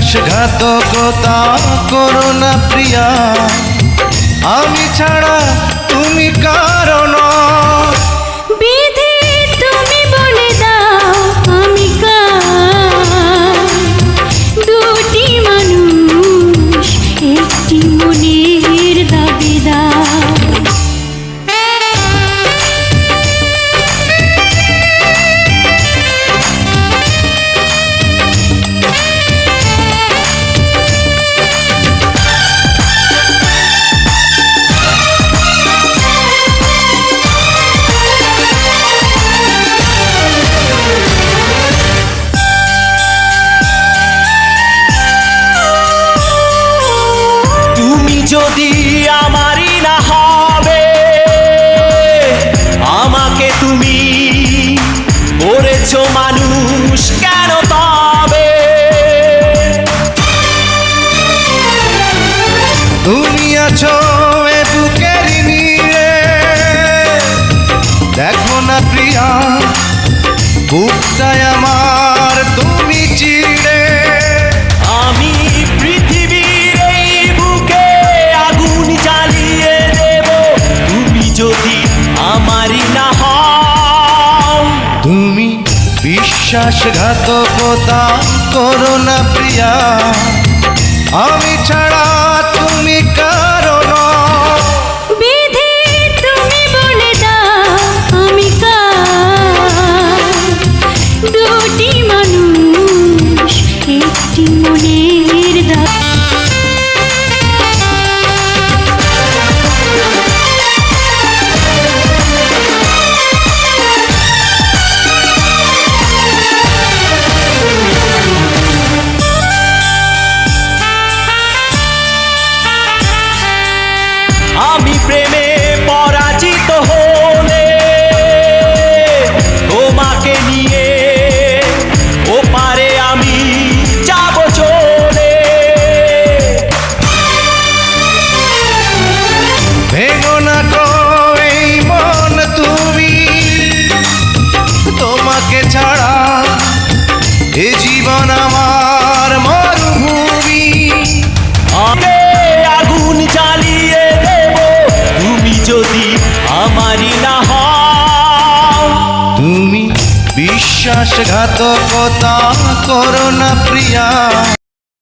বিশ্বাসঘাতকতা করো না প্রিয়া, আমি ছাড়া তুমি কারণ। বিধি তুমি বলে দাও আমি কার, দুটি মানুষ একটি মনের দাবিদার। যদি আমারই না হবে, আমাকে তুমি করেছো মানুষ কেন তবে? তুমি আছো এ বুকের নিয়ে, দেখো না প্রিয়া বুকটায় আমার তুমি চিড়ে। আমি পৃথিবীর এই বুকে আগুন জ্বালিয়ে দেব, তুমি যদি আমারই না হও। তুমি বিশ্বাসঘাতকতা করো না প্রিয়া, আমি ছাড়া তুমি কারণ। বিধি তুমি বলে দাও আমি কার, দুটি মানুষ একটি মনের দাবিদার। আমি প্রেমে পরাজিত হলে তোমাকে নিয়ে ওপারে আমি যাব চলে। ভেঙো না গো এই মন তুমি, তোমাকে ছাড়া এ জীবন আমার মরুভূমি। আমি আগুন জ্বালিয়ে দেব, তুমি যদি আমারই না হও। তুমি বিশ্বাসঘাতকতা করো না প্রিয়া।